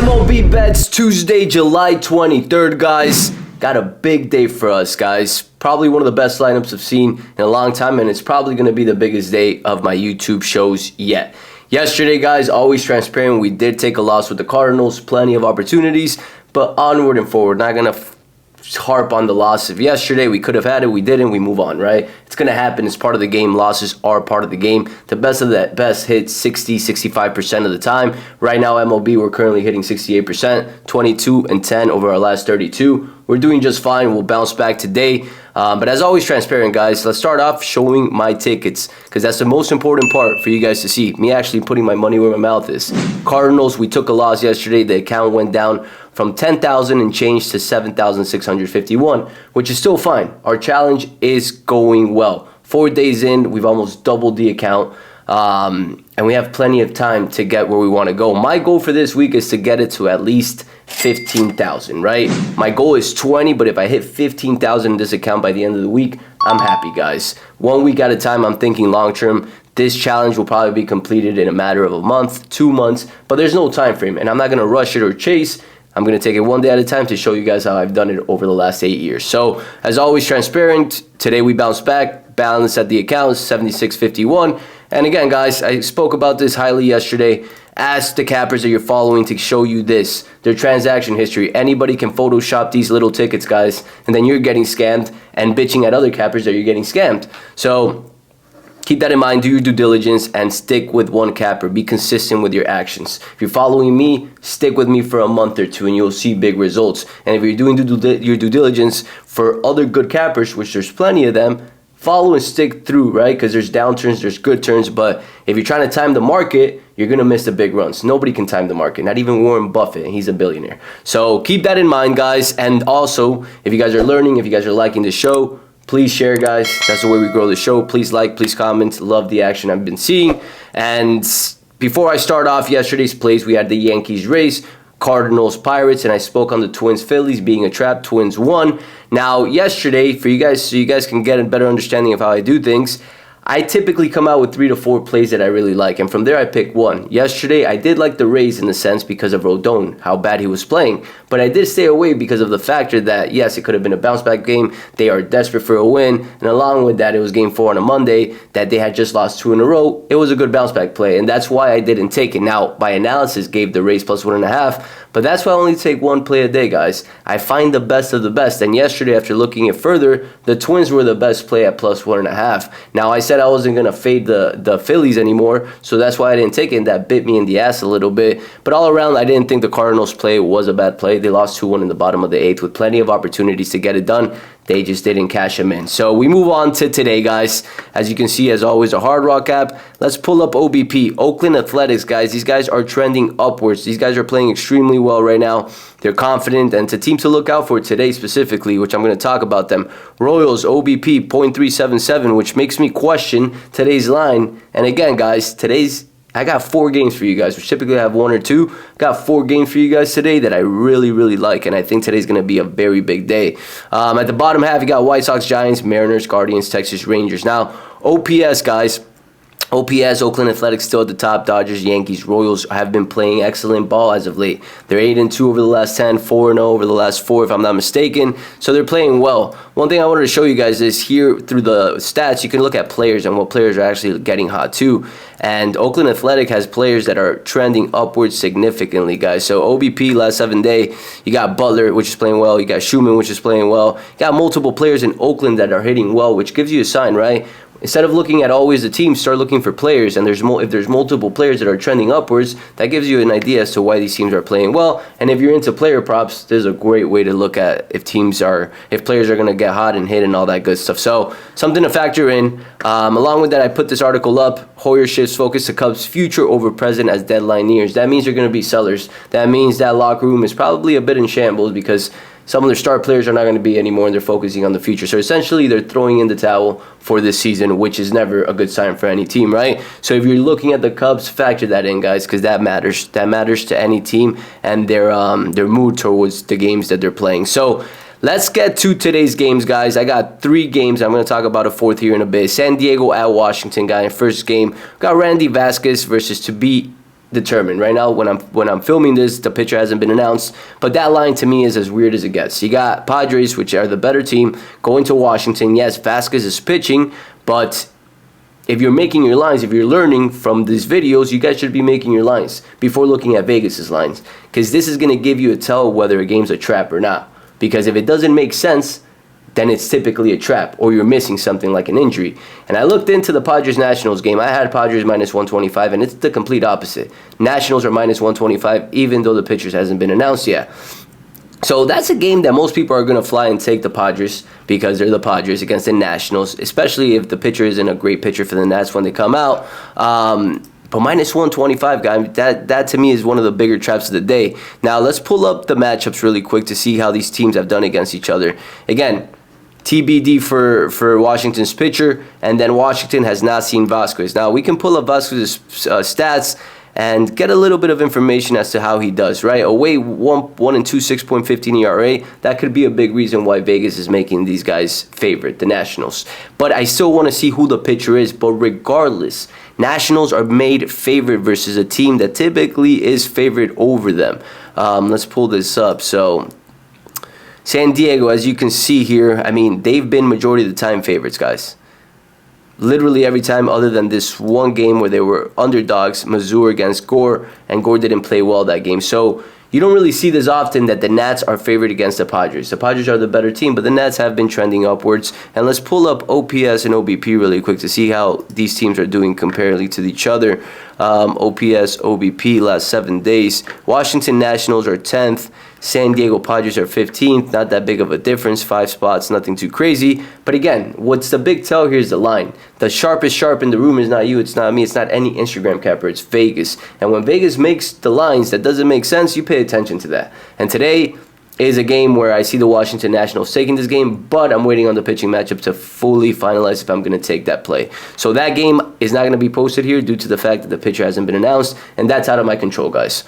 MLB bets Tuesday, July 23rd, guys. Got a big day for us, guys. Probably one of the best lineups I've seen in a long time, and it's probably going to be the biggest day of my YouTube shows yet. Yesterday, guys, always transparent. We did take a loss with the Cardinals. Plenty of opportunities, but onward and forward. Not going to harp on the loss of yesterday. We could have had it. We didn't. We move on, right? It's going to happen. It's part of the game. Losses are part of the game. The best of the best hits 65% of the time. Right now, MLB, we're currently hitting 68%, 22 and 10 over our last 32. We're doing just fine. We'll bounce back today. But as always, transparent, guys. Let's start off showing my tickets because that's the most important part for you guys to see. Me actually putting my money where my mouth is. Cardinals, we took a loss yesterday. The account went down from 10,000 and change to 7,651, which is still fine. Our challenge is going well. 4 days in, we've almost doubled the account. And we have plenty of time to get where we want to go. My goal for this week is to get it to at least 15,000, right? My goal is 20, but if I hit 15,000 in this account by the end of the week, I'm happy, guys. 1 week at a time, I'm thinking long term. This challenge will probably be completed in a matter of a month, 2 months, but there's no time frame, and I'm not going to rush it or chase. I'm going to take it 1 day at a time to show you guys how I've done it over the last 8 years. So, as always, transparent. Today we bounce back. Balance at the account is 76.51. And again, guys, I spoke about this highly yesterday. Ask the cappers that you're following to show you this, their transaction history. Anybody can Photoshop these little tickets, guys, and then you're getting scammed and bitching at other cappers that you're getting scammed. So keep that in mind. Do your due diligence and stick with one capper. Be consistent with your actions. If you're following me, stick with me for a month or two and you'll see big results. And if you're doing your due diligence for other good cappers, which there's plenty of them, follow and stick through, right? Because there's downturns, there's good turns, but if you're trying to time the market, you're going to miss the big runs. Nobody can time the market, not even Warren Buffett, and he's a billionaire. So keep that in mind, guys. And also, if you guys are learning, if you guys are liking the show, please share, guys. That's the way we grow the show. Please like, please comment. Love the action I've been seeing. And before I start off yesterday's plays, we had the Yankees race, Cardinals, Pirates, and I spoke on the Twins, Phillies being a trap. Twins won. Now, yesterday, for you guys, so you guys can get a better understanding of how I do things, I typically come out with 3 to 4 plays that I really like, and from there I pick one. Yesterday, I did like the Rays in a sense because of Rodon, how bad he was playing, but I did stay away because of the factor that, yes, it could have been a bounce-back game. They are desperate for a win, and along with that, it was Game 4 on a Monday that they had just lost 2 in a row. It was a good bounce-back play, and that's why I didn't take it. Now, by analysis, gave the Rays plus 1.5, but that's why I only take one play a day, guys. I find the best of the best, and yesterday, after looking at further, the Twins were the best play at plus 1.5. Now, I said I wasn't going to fade the Phillies anymore, so that's why I didn't take it, and that bit me in the ass a little bit. But all around, I didn't think the Cardinals play was a bad play. They lost 2-1 in the bottom of the 8th with plenty of opportunities to get it done. They just didn't cash them in. So we move on to today, guys. As you can see, as always, a Hard Rock app. Let's pull up OBP. Oakland Athletics, guys. These guys are trending upwards. These guys are playing extremely well right now. They're confident, and it's a team to look out for today specifically, which I'm going to talk about them. Royals, OBP, 0.377, which makes me question today's line. And again, guys, I got 4 games for you guys, which typically I have 1 or 2. Got 4 games for you guys today that I really, really like, and I think today's going to be a very big day. At the bottom half, you got White Sox, Giants, Mariners, Guardians, Texas Rangers. Now, OPS, guys. OPS, Oakland Athletics still at the top. Dodgers, Yankees, Royals have been playing excellent ball as of late. They're 8-2 over the last 10, 4-0 over the last 4, if I'm not mistaken. So they're playing well. One thing I wanted to show you guys is here through the stats, you can look at players and what players are actually getting hot too. And Oakland Athletic has players that are trending upwards significantly, guys. So OBP last 7 day, you got Butler, which is playing well. You got Schumann, which is playing well. You got multiple players in Oakland that are hitting well, which gives you a sign, right? Instead of looking at always the team, start looking for players. And if there's multiple players that are trending upwards, that gives you an idea as to why these teams are playing well. And if you're into player props, there's a great way to look at if players are going to get hot and hit and all that good stuff. So something to factor in. Along with that, I put this article up. Hoyer shifts focus to Cubs' future over present as deadline nears. That means they're going to be sellers. That means that locker room is probably a bit in shambles because some of their star players are not going to be anymore, and they're focusing on the future. So essentially, they're throwing in the towel for this season, which is never a good sign for any team, right? So if you're looking at the Cubs, factor that in, guys, because that matters. That matters to any team and their mood towards the games that they're playing. So let's get to today's games, guys. I got 3 games. I'm going to talk about a 4th here in a bit. San Diego at Washington, guys. First game, got Randy Vasquez versus to be determined. Right now, when I'm filming this, the pitcher hasn't been announced, but that line to me is as weird as it gets. You got Padres, which are the better team, going to Washington. Yes, Vasquez is pitching, but if you're making your lines, if you're learning from these videos, you guys should be making your lines before looking at Vegas's lines, because this is going to give you a tell whether a game's a trap or not. Because if it doesn't make sense, then it's typically a trap, or you're missing something like an injury. And I looked into the Padres-Nationals game. I had Padres minus 125, and it's the complete opposite. Nationals are minus 125, even though the pitchers hasn't been announced yet. So that's a game that most people are going to fly and take the Padres because they're the Padres against the Nationals, especially if the pitcher isn't a great pitcher for the Nats when they come out. But minus 125, guys, that to me is one of the bigger traps of the day. Now, let's pull up the matchups really quick to see how these teams have done against each other. Again, TBD for Washington's pitcher, and then Washington has not seen Vasquez. Now, we can pull up Vasquez's stats and get a little bit of information as to how he does, right? Away 1-2, 6.15 ERA. That could be a big reason why Vegas is making these guys favorite, the Nationals. But I still want to see who the pitcher is. But regardless, Nationals are made favorite versus a team that typically is favored over them. Let's pull this up. So San Diego, as you can see here, I mean, they've been majority of the time favorites, guys. Literally every time other than this one game where they were underdogs, Missouri against Gore, and Gore didn't play well that game. So you don't really see this often that the Nats are favored against the Padres. The Padres are the better team, but the Nats have been trending upwards. And let's pull up OPS and OBP really quick to see how these teams are doing comparatively to each other. OPS, OBP last 7 days. Washington Nationals are 10th. San Diego Padres are 15th. Not that big of a difference. 5 spots, nothing too crazy. But again, what's the big tell here is the line. The sharpest sharp in the room is not you. It's not me. It's not any Instagram capper. It's Vegas. And when Vegas makes the lines that doesn't make sense, you pay attention to that. And today is a game where I see the Washington Nationals taking this game, but I'm waiting on the pitching matchup to fully finalize if I'm going to take that play. So that game is not going to be posted here due to the fact that the pitcher hasn't been announced, and that's out of my control, guys.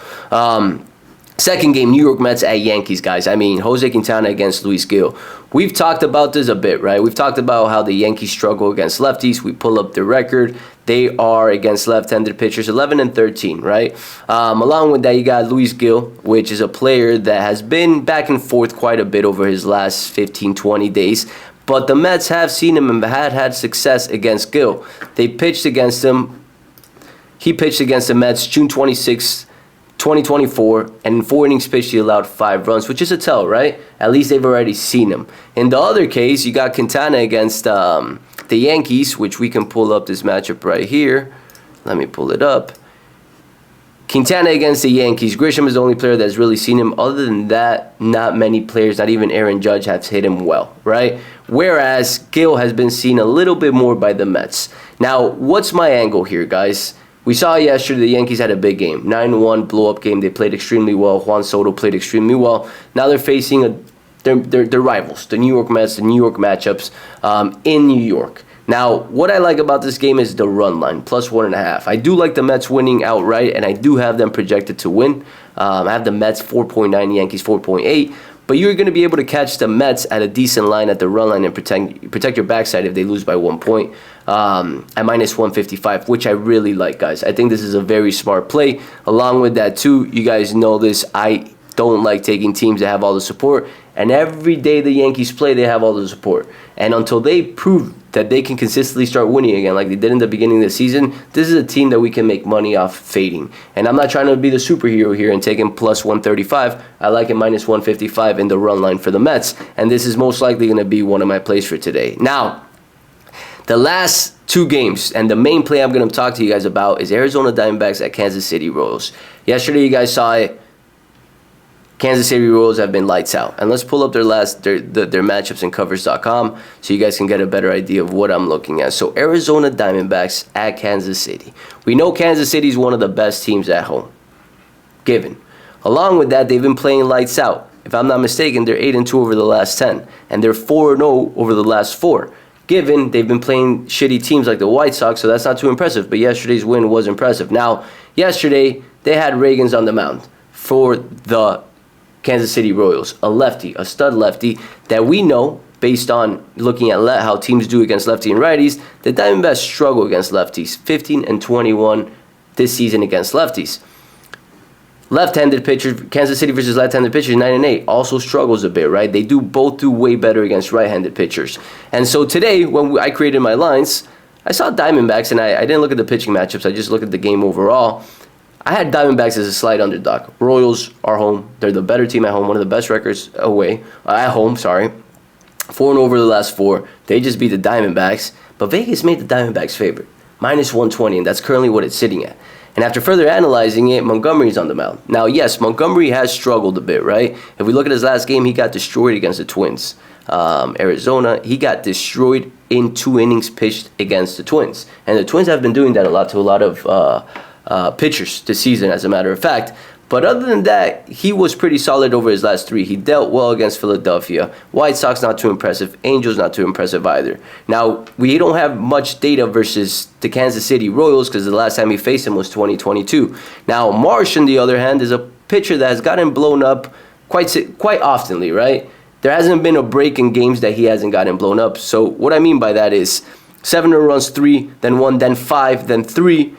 Second game, New York Mets at Yankees, guys. I mean, Jose Quintana against Luis Gil. We've talked about this a bit, right? We've talked about how the Yankees struggle against lefties. We pull up the record. They are against left-handed pitchers 11-13, right? Along with that, you got Luis Gil, which is a player that has been back and forth quite a bit over his last 15, 20 days. But the Mets have seen him and had success against Gil. They pitched against him. He pitched against the Mets June 26th. 2024, and in 4 innings pitched, he allowed 5 runs, which is a tell, right? At least they've already seen him. In the other case, you got Quintana against the Yankees, which we can pull up this matchup right here. Let me pull it up. Quintana against the Yankees. Grisham is the only player that's really seen him. Other than that, not many players, not even Aaron Judge, have hit him well, right? Whereas Gil has been seen a little bit more by the Mets. Now, what's my angle here, guys? We saw yesterday the Yankees had a big game. 9-1 blow-up game. They played extremely well. Juan Soto played extremely well. Now they're facing their rivals, the New York Mets, the New York matchups in New York. Now, what I like about this game is the run line, plus 1.5. I do like the Mets winning outright, and I do have them projected to win. I have the Mets 4.9, Yankees 4.8. But you're going to be able to catch the Mets at a decent line at the run line and protect your backside if they lose by 1 point at minus 155, which I really like, guys. I think this is a very smart play. Along with that, too, you guys know this. I don't like taking teams that have all the support. And every day the Yankees play, they have all the support. And until they prove that they can consistently start winning again like they did in the beginning of the season, this is a team that we can make money off fading. And I'm not trying to be the superhero here and taking plus 135. I like it minus 155 in the run line for the Mets. And this is most likely going to be one of my plays for today. Now, the last 2 games, and the main play I'm going to talk to you guys about is Arizona Diamondbacks at Kansas City Royals. Yesterday, you guys saw it. Kansas City Royals have been lights out. And let's pull up their matchups in covers.com so you guys can get a better idea of what I'm looking at. So Arizona Diamondbacks at Kansas City. We know Kansas City is one of the best teams at home, given. Along with that, they've been playing lights out. If I'm not mistaken, they're 8-2 over the last 10. And they're 4-0 over the last 4. Given they've been playing shitty teams like the White Sox, so that's not too impressive. But yesterday's win was impressive. Now, yesterday, they had Reagans on the mound for the Kansas City Royals, a lefty, a stud lefty that we know, based on looking at how teams do against lefty and righties, the Diamondbacks struggle against lefties, 15-21 this season against lefties. Left-handed pitcher, Kansas City versus left-handed pitchers, 9-8, also struggles a bit, right? They both do way better against right-handed pitchers. And so today, when I created my lines, I saw Diamondbacks, and I didn't look at the pitching matchups. I just looked at the game overall. I had Diamondbacks as a slight underdog. Royals are home. They're the better team at home, one of the best records at home, sorry. 4-0 over the last 4. They just beat the Diamondbacks, but Vegas made the Diamondbacks favorite, minus 120, and that's currently what it's sitting at. And after further analyzing it, Montgomery's on the mound. Now, yes, Montgomery has struggled a bit, right? If we look at his last game, he got destroyed against the Twins. Arizona, he got destroyed in 2 innings pitched against the Twins. And the Twins have been doing that a lot to a lot of pitchers this season, as a matter of fact. But other than that, he was pretty solid over his last 3. He dealt well against Philadelphia. White Sox, not too impressive. Angels, not too impressive either. Now, we don't have much data versus the Kansas City Royals because the last time he faced him was 2022. Now, Marsh, on the other hand, is a pitcher that has gotten blown up quite oftenly, right? There hasn't been a break in games that he hasn't gotten blown up. So what I mean by that is 7 runs, 3, then 1, then 5, then 3.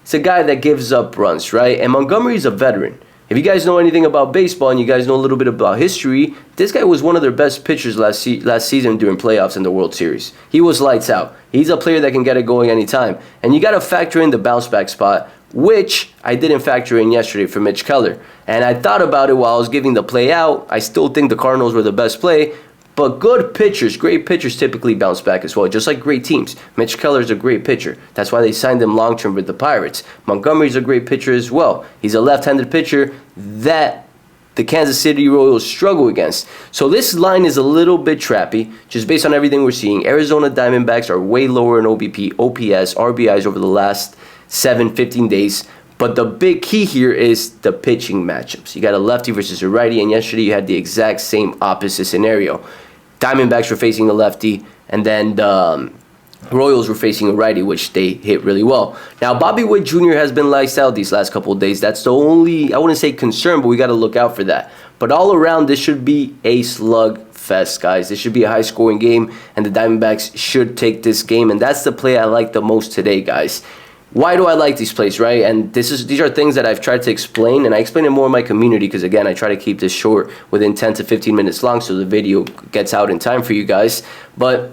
It's a guy that gives up runs, right? And Montgomery's a veteran. If you guys know anything about baseball and you guys know a little bit about history, this guy was one of their best pitchers last season during playoffs in the World Series. He was lights out. He's a player that can get it going anytime. And you got to factor in the bounce back spot, which I didn't factor in yesterday for Mitch Keller. And I thought about it while I was giving the play out. I still think the Cardinals were the best play. But good pitchers, great pitchers typically bounce back as well, just like great teams. Mitch Keller's a great pitcher. That's why they signed him long-term with the Pirates. Montgomery's a great pitcher as well. He's a left-handed pitcher that the Kansas City Royals struggle against. So this line is a little bit trappy, just based on everything we're seeing. Arizona Diamondbacks are way lower in OBP, OPS, RBIs over the last 15 days. But the big key here is the pitching matchups. You got a lefty versus a righty, and yesterday you had the exact same opposite scenario. Diamondbacks were facing a lefty, and then the Royals were facing a righty, which they hit really well. Now, Bobby Witt Jr. has been lights out these last couple of days. That's the only, I wouldn't say concern, but we got to look out for that. But all around, this should be a slug fest, guys. This should be a high-scoring game, and the Diamondbacks should take this game, and that's the play I like the most today, guys. Why do I like these plays, right? And these are things that I've tried to explain, and I explain it more in my community because, again, I try to keep this short, within 10 to 15 minutes long, so the video gets out in time for you guys. But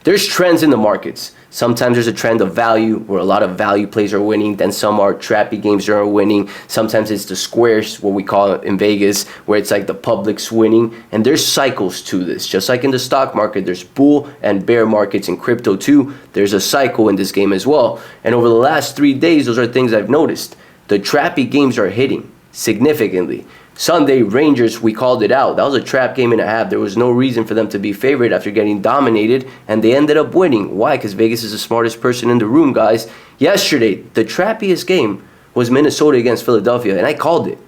there's trends in the markets. Sometimes there's a trend of value where a lot of value plays are winning. Then some are trappy games that are winning. Sometimes it's the squares, what we call it in Vegas, where it's like the public's winning. And there's cycles to this. Just like in the stock market, there's bull and bear markets in crypto too. There's a cycle in this game as well. And over the last 3 days, those are things I've noticed. The trappy games are hitting significantly. Sunday, Rangers, we called it out. That was a trap game and a half. There was no reason for them to be favored after getting dominated, and they ended up winning. Why? Because Vegas is the smartest person in the room, guys. Yesterday, the trappiest game was Minnesota against Philadelphia, and I called it.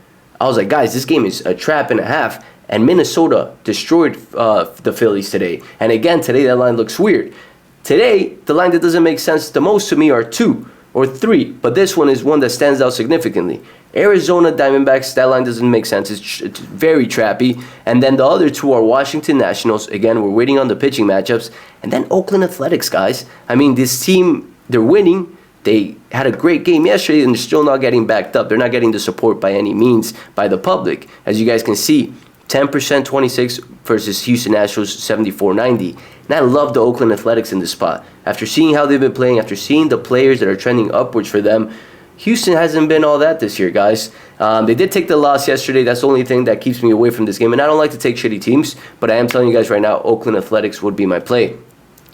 I was like, guys, this game is a trap and a half, and Minnesota destroyed the Phillies today. And again, today that line looks weird. Today, the line that doesn't make sense the most to me are 2 or 3, but this one is one that stands out significantly. Arizona Diamondbacks, that line doesn't make sense. It's very trappy. And then the other 2 are Washington Nationals. Again, we're waiting on the pitching matchups. And then Oakland Athletics, guys. I mean, this team, they're winning. They had a great game yesterday, and they're still not getting backed up. They're not getting the support by any means by the public. As you guys can see, 10% 26 versus Houston Nationals 74-90. And I love the Oakland Athletics in this spot. After seeing how they've been playing, after seeing the players that are trending upwards for them, Houston hasn't been all that this year, guys. They did take the loss yesterday. That's the only thing that keeps me away from this game. And I don't like to take shitty teams, but I am telling you guys right now, Oakland Athletics would be my play.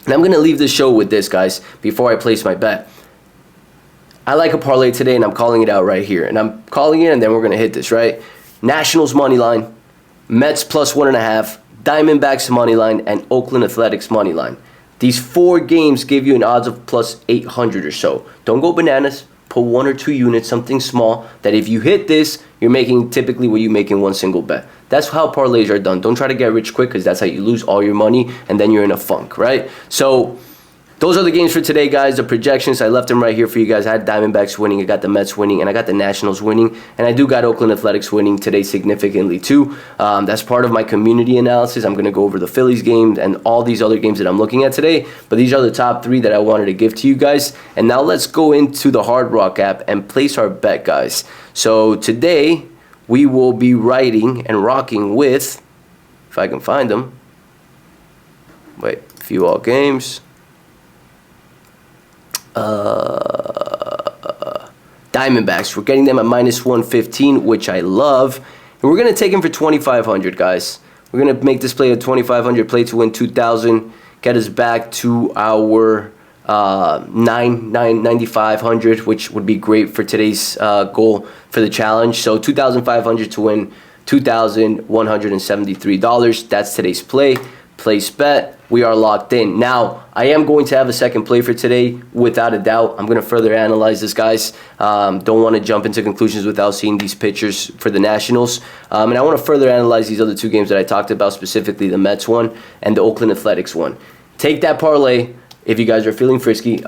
And I'm going to leave the show with this, guys, before I place my bet. I like a parlay today, and I'm calling it out right here. And I'm calling it, and then we're going to hit this, right? Nationals money line, Mets plus 1.5, Diamondbacks money line, and Oakland Athletics money line. These 4 games give you an odds of plus 800 or so. Don't go bananas. Put 1 or 2 units, something small, that if you hit this, you're making typically what you make in one single bet. That's how parlays are done. Don't try to get rich quick, because that's how you lose all your money, and then you're in a funk, right? So those are the games for today, guys. The projections, I left them right here for you guys. I had Diamondbacks winning, I got the Mets winning, and I got the Nationals winning. And I do got Oakland Athletics winning today significantly too. That's part of my community analysis. I'm going to go over the Phillies game and all these other games that I'm looking at today. But these are the top 3 that I wanted to give to you guys. And now let's go into the Hard Rock app and place our bet, guys. So today, we will be riding and rocking with, if I can find them. Wait, a few all games. Diamondbacks. We're getting them at -115, which I love. And we're going to take them for 2,500, guys. We're going to make this play a 2,500 play to win 2,000. Get us back to our 9,500, which would be great for today's goal for the challenge. So 2,500 to win $2,173. That's today's play. Place bet. We are locked in. Now, I am going to have a second play for today, without a doubt. I'm going to further analyze this, guys. Don't want to jump into conclusions without seeing these pictures for the Nationals. And I want to further analyze these other two games that I talked about, specifically the Mets one and the Oakland Athletics one. Take that parlay. If you guys are feeling frisky,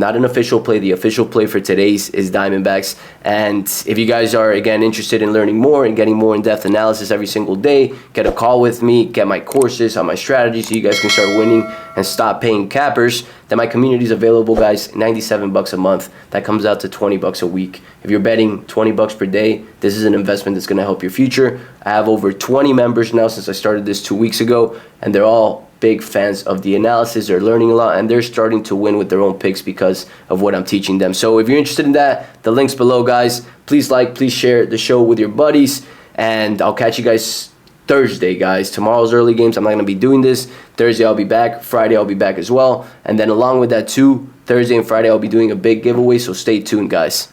not an official play. The official play for today's is Diamondbacks. And if you guys are, again, interested in learning more and getting more in-depth analysis every single day, get a call with me, get my courses on my strategy so you guys can start winning and stop paying cappers, then my community is available, guys. $97 a month. That comes out to $20 a week. If you're betting $20 per day, this is an investment that's going to help your future. I have over 20 members now since I started this 2 weeks ago, and they're all big fans of the analysis. They're learning a lot, and they're starting to win with their own picks because of what I'm teaching them. So if you're interested in that, the link's below, guys. Please like, please share the show with your buddies, and I'll catch you guys Thursday, guys. Tomorrow's early games, I'm not going to be doing this. Thursday, I'll be back. Friday, I'll be back as well. And then along with that, too, Thursday and Friday, I'll be doing a big giveaway, so stay tuned, guys.